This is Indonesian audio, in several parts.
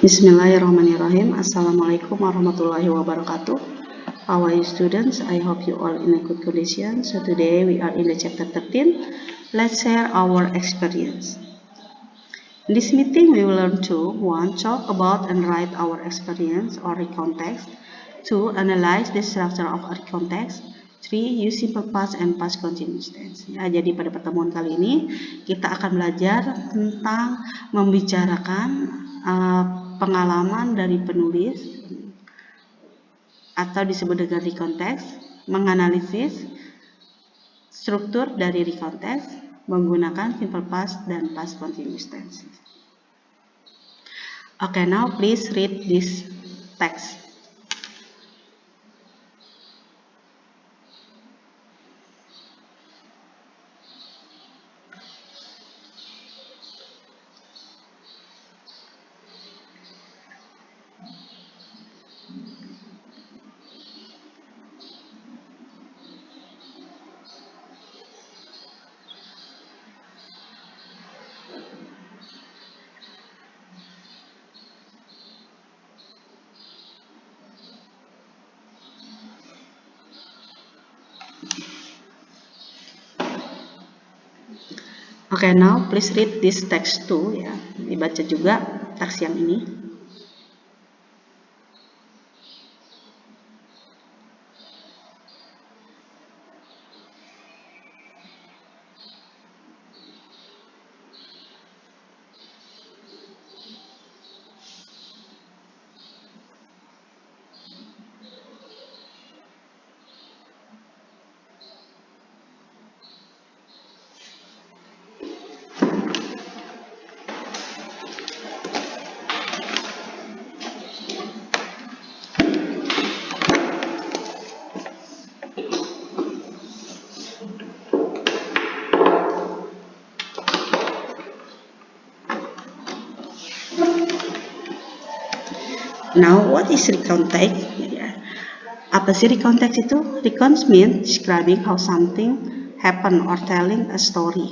Bismillahirrahmanirrahim. Assalamualaikum warahmatullahi wabarakatuh. How are you students? I hope you all in a good condition. So today we are in the chapter 13. Let's share our experience. In this meeting we will learn to 1. Talk about and write our experience or recontext. 2. Analyze the structure of a recontext. 3. Use simple past and past continuous tense. Ya, jadi pada pertemuan kali ini kita akan belajar tentang membicarakan pengalaman dari penulis atau disebut dengan recontext, menganalisis struktur dari recontext menggunakan simple past dan past continuous tense. Okay, now please read this text. Okay, now please read this text too, ya. Dibaca juga teks yang ini. Now, what is recontext? Ya. Apa sih recontext itu? Recontext means describing how something happen or telling a story.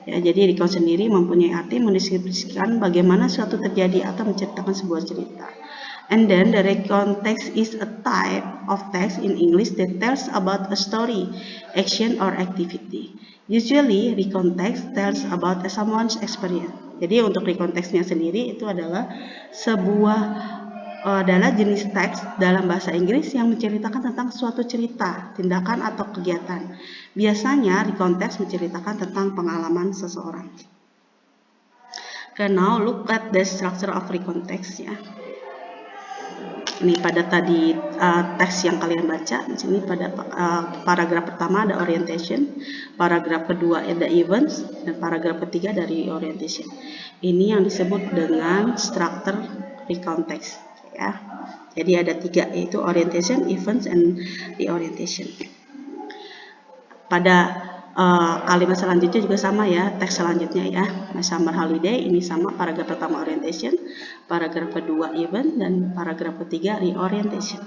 Ya, jadi recontext sendiri mempunyai arti mendeskripsikan bagaimana suatu terjadi atau menceritakan sebuah cerita. And then the recontext is a type of text in English that tells about a story, action, or activity. Usually, recontext tells about someone's experience. Jadi untuk recontext-nya sendiri itu adalah adalah jenis teks dalam bahasa Inggris yang menceritakan tentang suatu cerita, tindakan, atau kegiatan. Biasanya, recontext menceritakan tentang pengalaman seseorang. Okay, now look at the structure of recontext, ya. Ini pada tadi teks yang kalian baca. Di sini pada paragraf pertama ada orientation, paragraf kedua ada events, dan paragraf ketiga dari orientation. Ini yang disebut dengan structure recontext. Ya, jadi ada 3, yaitu orientation, events, and reorientation. Pada kalimat selanjutnya juga sama ya, teks selanjutnya ya. Summer holiday ini sama, paragraf pertama orientation, paragraf kedua event, dan paragraf ketiga reorientation.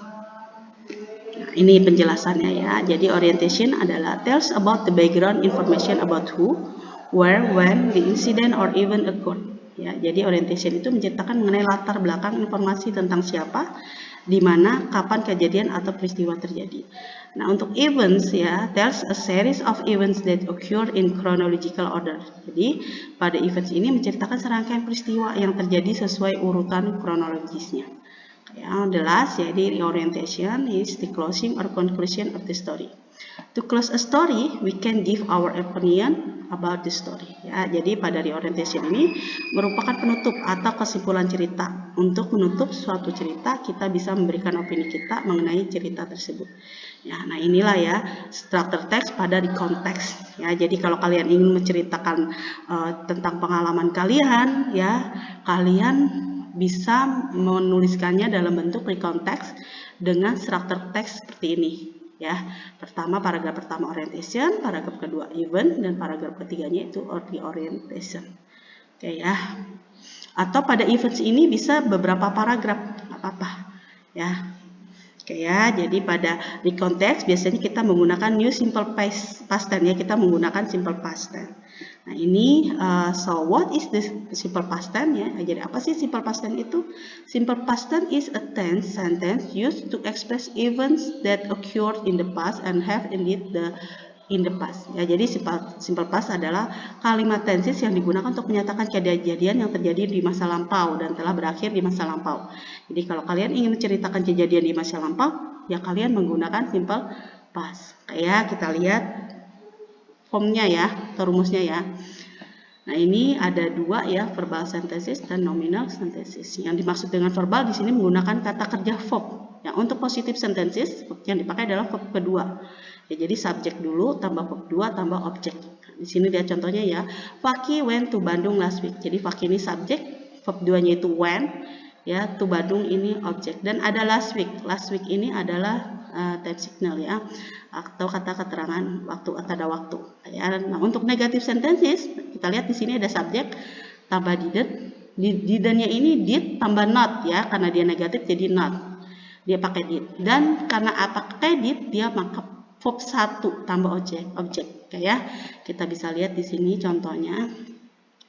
Nah, ini penjelasannya ya. Jadi orientation adalah tells about the background information about who, where, when the incident or event occurred. Ya, jadi orientation itu menceritakan mengenai latar belakang informasi tentang siapa, di mana, kapan kejadian atau peristiwa terjadi. Nah, untuk events ya, tells a series of events that occur in chronological order. Jadi, pada events ini menceritakan serangkaian peristiwa yang terjadi sesuai urutan kronologisnya. Ya, the last, jadi reorientation is the closing or conclusion of the story. To close a story, we can give our opinion about the story. Ya, jadi pada reorientation ini merupakan penutup atau kesimpulan cerita. Untuk menutup suatu cerita, kita bisa memberikan opini kita mengenai cerita tersebut. Ya, nah inilah ya structure text pada recontext. Ya, jadi kalau kalian ingin menceritakan tentang pengalaman kalian, ya kalian bisa menuliskannya dalam bentuk recontext dengan structure text seperti ini. Ya, pertama paragraf pertama orientation, paragraf kedua event, dan paragraf ketiganya itu reorientation. Oke ya. Atau pada events ini bisa beberapa paragraf, apa-apa ya. Oke ya, jadi pada recontext biasanya kita menggunakan new simple past tense ya, kita menggunakan simple past tense. Nah ini, so what is the simple past tense ya? Jadi apa sih simple past tense itu? Simple past tense is a tense sentence used to express events that occurred in the past and have indeed in the past. Ya, jadi simple past adalah kalimat tenses yang digunakan untuk menyatakan kejadian yang terjadi di masa lampau dan telah berakhir di masa lampau. Jadi kalau kalian ingin menceritakan kejadian di masa lampau, ya kalian menggunakan simple past. Kayak kita lihat formnya ya, atau rumusnya ya. Nah ini ada dua ya, verbal synthesis dan nominal synthesis. Yang dimaksud dengan verbal di sini menggunakan kata kerja verb. Ya, untuk positive sentences yang dipakai adalah verb kedua. Ya, jadi subjek dulu tambah verb 2 tambah objek. Nah, di sini dia contohnya ya, Faki went to Bandung last week. Jadi Faki ini subjek, verb 2-nya itu went, ya, to Bandung ini objek. Dan ada last week. Last week ini adalah type signal ya, atau kata keterangan waktu atau ada waktu. Ya. Nah, untuk negative sentences kita lihat di sini ada subjek tambah didn't. Didn't-nya ini did tambah not ya, karena dia negatif jadi not. Dia pakai did. Dan karena pakai did dia pakai verb 1 tambah objek. Kayak kita bisa lihat di sini contohnya.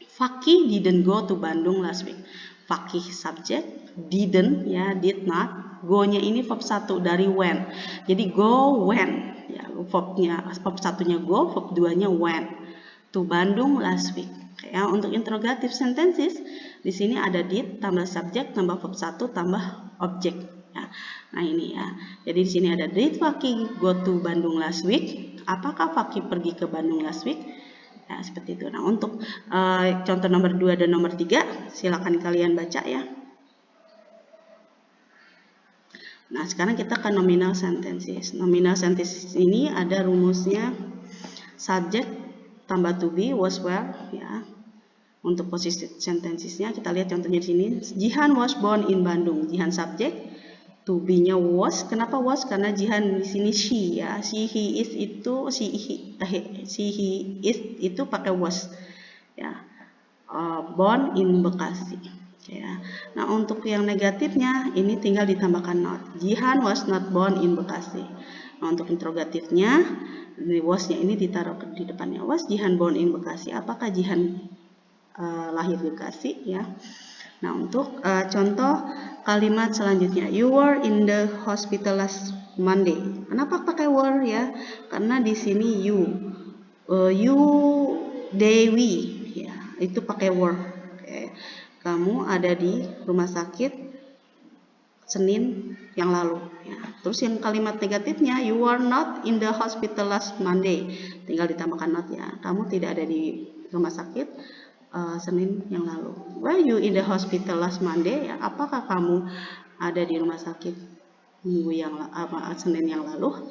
Faki didn't go to Bandung last week. Faki subject, didn't ya, did not. Go-nya ini verb 1 dari when. Jadi go when. Ya, verb 1-nya go, verb 2-nya when. To Bandung last week. Ya, untuk interrogative sentences di sini ada did tambah subject tambah verb 1 tambah objek. Ya. Nah ini ya. Jadi di sini ada did Faki go to Bandung last week? Apakah Faki pergi ke Bandung last week? Ya, seperti itu. Nah, untuk contoh nomor 2 dan nomor 3 silakan kalian baca ya. Nah, sekarang kita ke nominal sentences. Nominal sentences ini ada rumusnya subject tambah to be, was, were ya. Untuk posisi sentensesnya kita lihat contohnya di sini. Jihan was born in Bandung. Jihan subject, to be-nya was. Kenapa was? Karena Jihan di sini she ya. He is itu he is itu pakai was ya. Born in Bekasi. Ya. Nah untuk yang negatifnya ini tinggal ditambahkan not. Jihan was not born in Bekasi. Nah untuk interrogatifnya was-nya ini ditaruh di depannya. Was Jihan born in Bekasi? Apakah Jihan lahir di Bekasi? Ya. Nah untuk contoh kalimat selanjutnya, you were in the hospital last Monday. Kenapa pakai were ya? Karena di sini you, they, we ya itu pakai were. Okay. Kamu ada di rumah sakit Senin yang lalu. Ya. Terus yang kalimat negatifnya, you were not in the hospital last Monday. Tinggal ditambahkan not ya. Kamu tidak ada di rumah sakit Senin yang lalu. Were you in the hospital last Monday? Ya. Apakah kamu ada di rumah sakit Senin yang lalu?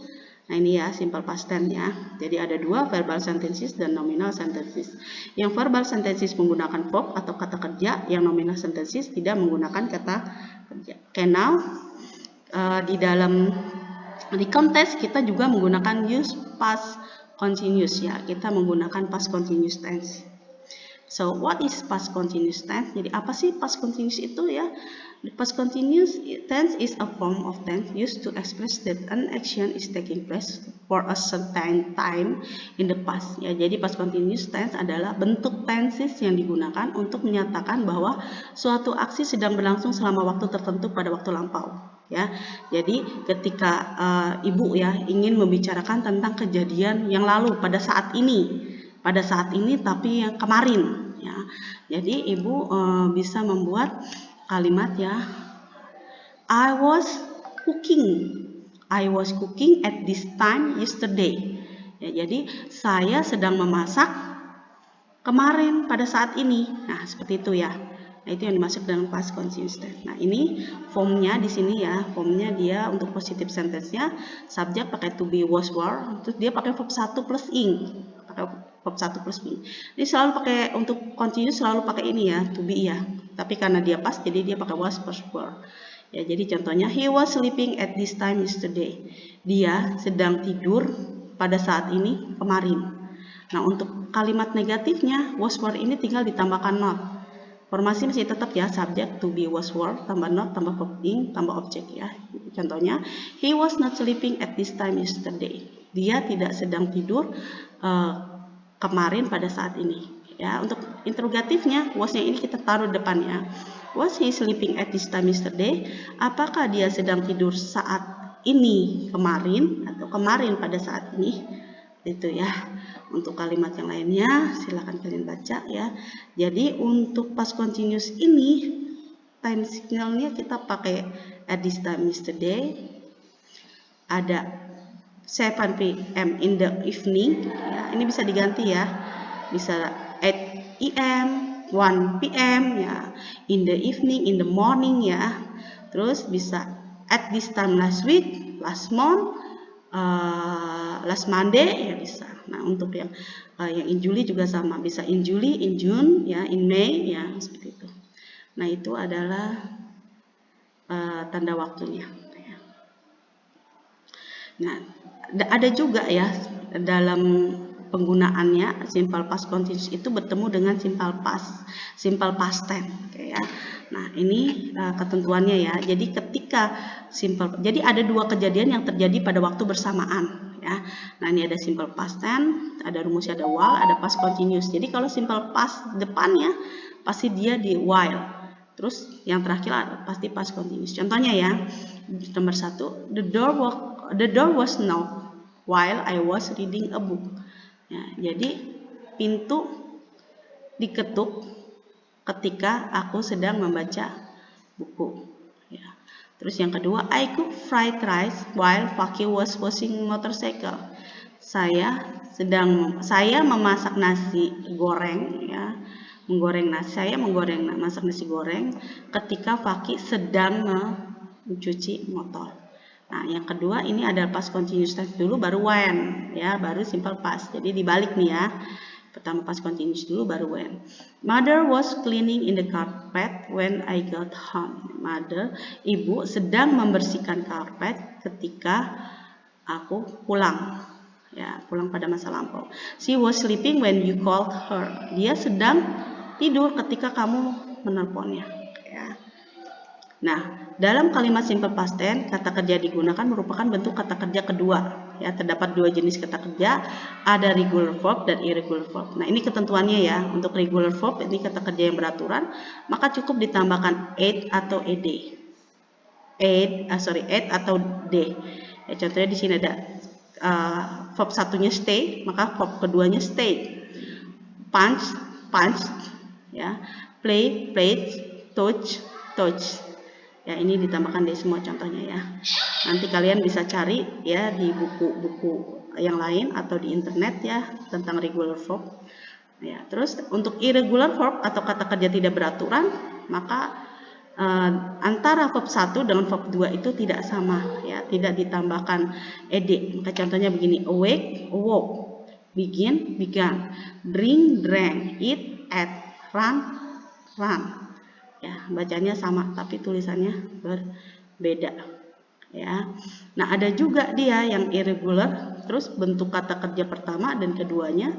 Nah ini ya simple past tense ya. Jadi ada dua, verbal sentences dan nominal sentences. Yang verbal sentences menggunakan verb atau kata kerja, yang nominal sentences tidak menggunakan kata kerja. Okay, now di konteks kita juga menggunakan use past continuous ya. Kita menggunakan past continuous tense. So what is past continuous tense? Jadi apa sih past continuous itu ya? The past continuous tense is a form of tense used to express that an action is taking place for a certain time in the past. Ya, jadi past continuous tense adalah bentuk tenses yang digunakan untuk menyatakan bahwa suatu aksi sedang berlangsung selama waktu tertentu pada waktu lampau. Ya, jadi ketika ibu ya ingin membicarakan tentang kejadian yang lalu pada saat ini tapi yang kemarin. Ya, jadi ibu bisa membuat kalimat ya, I was cooking at this time yesterday. Ya, jadi saya sedang memasak kemarin pada saat ini. Nah seperti itu ya. Nah itu yang dimaksud dengan past continuous tense. Nah ini formnya di sini ya. Formnya dia untuk positive sentence-nya subject pakai to be, was, were. Terus dia pakai verb 1 plus ing. Pakai verb 1 plus ing. Ini selalu pakai untuk continuous selalu pakai ini ya, to be ya. Tapi karena dia past jadi dia pakai was plus were. Ya, jadi contohnya he was sleeping at this time yesterday. Dia sedang tidur pada saat ini kemarin. Nah, untuk kalimat negatifnya was were ini tinggal ditambahkan not. Formasi masih tetap ya, subject to be, was, were tambah not tambah verb ing tambah objek ya. Contohnya he was not sleeping at this time yesterday. Dia tidak sedang tidur kemarin pada saat ini. Ya, untuk interrogatifnya, was-nya ini kita taruh depannya. Was he sleeping at this time yesterday? Apakah dia sedang tidur saat ini kemarin atau kemarin pada saat ini? Itu ya. Untuk kalimat yang lainnya silakan kalian baca ya. Jadi untuk past continuous ini time signalnya kita pakai at this time yesterday. Ada 7 p.m. in the evening ya, ini bisa diganti ya, bisa 8 p.m. 1 p.m. ya, in the evening, in the morning ya. Terus bisa at this time last week, last month, last Monday ya bisa. Nah untuk yang in July juga sama, bisa in July, in June ya, in May ya, seperti itu. Nah itu adalah tanda waktunya. Nah, ada juga ya dalam penggunaannya simple past continuous itu bertemu dengan simple past tense, ya. Nah, ini ketentuannya ya. Jadi ketika jadi ada dua kejadian yang terjadi pada waktu bersamaan, ya. Nah, ini ada simple past tense, ada rumusnya ada while, ada past continuous. Jadi kalau simple past depannya pasti dia di while. Terus yang terakhir pasti past continuous. Contohnya ya, nomor 1, the door was knocked while I was reading a book. Ya, jadi pintu diketuk ketika aku sedang membaca buku. Ya. Terus yang kedua, I cooked fried rice while Fakih was washing motorcycle. Saya memasak nasi goreng ya. Masak nasi goreng ketika Fakih sedang mencuci motor. Nah, yang kedua ini adalah past continuous tense dulu baru when ya, baru simple past. Jadi dibalik nih ya. Pertama past continuous dulu baru when. Mother was cleaning in the carpet when I got home. Mother, ibu sedang membersihkan karpet ketika aku pulang. Ya, pulang pada masa lampau. She was sleeping when you called her. Dia sedang tidur ketika kamu menelponnya. Ya. Nah, dalam kalimat simple past tense, kata kerja digunakan merupakan bentuk kata kerja kedua. Ya, terdapat dua jenis kata kerja, ada regular verb dan irregular verb. Nah, ini ketentuannya ya. Untuk regular verb ini kata kerja yang beraturan, maka cukup ditambahkan ed atau ed. Ed atau d. Ya, contohnya di sini ada verb satunya stay, maka verb keduanya stay. Punch, ya. Play, played, touch. Ya, ini ditambahkan deh semua contohnya ya. Nanti kalian bisa cari ya di buku-buku yang lain atau di internet ya tentang regular verb. Ya, terus untuk irregular verb atau kata kerja tidak beraturan, maka antara verb 1 dengan verb 2 itu tidak sama ya, tidak ditambahkan ed. Maka contohnya begini, awake, awoke, begin, began, drink, drank, eat, ate, run. Ya, bacanya sama tapi tulisannya berbeda. Ya. Nah, ada juga dia yang irregular, terus bentuk kata kerja pertama dan keduanya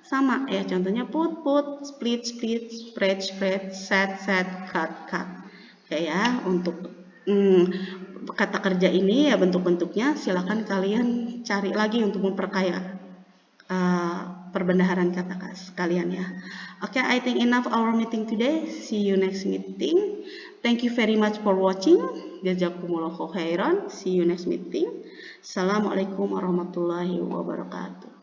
sama ya. Contohnya put, split, spread, set, cut. Kayak ya, untuk kata kerja ini ya bentuk-bentuknya silakan kalian cari lagi untuk memperkaya perbendaharaan kata kalian ya. Okay, I think enough our meeting today. See you next meeting. Thank you very much for watching. Jazakumullahu khairan. See you next meeting. Assalamualaikum warahmatullahi wabarakatuh.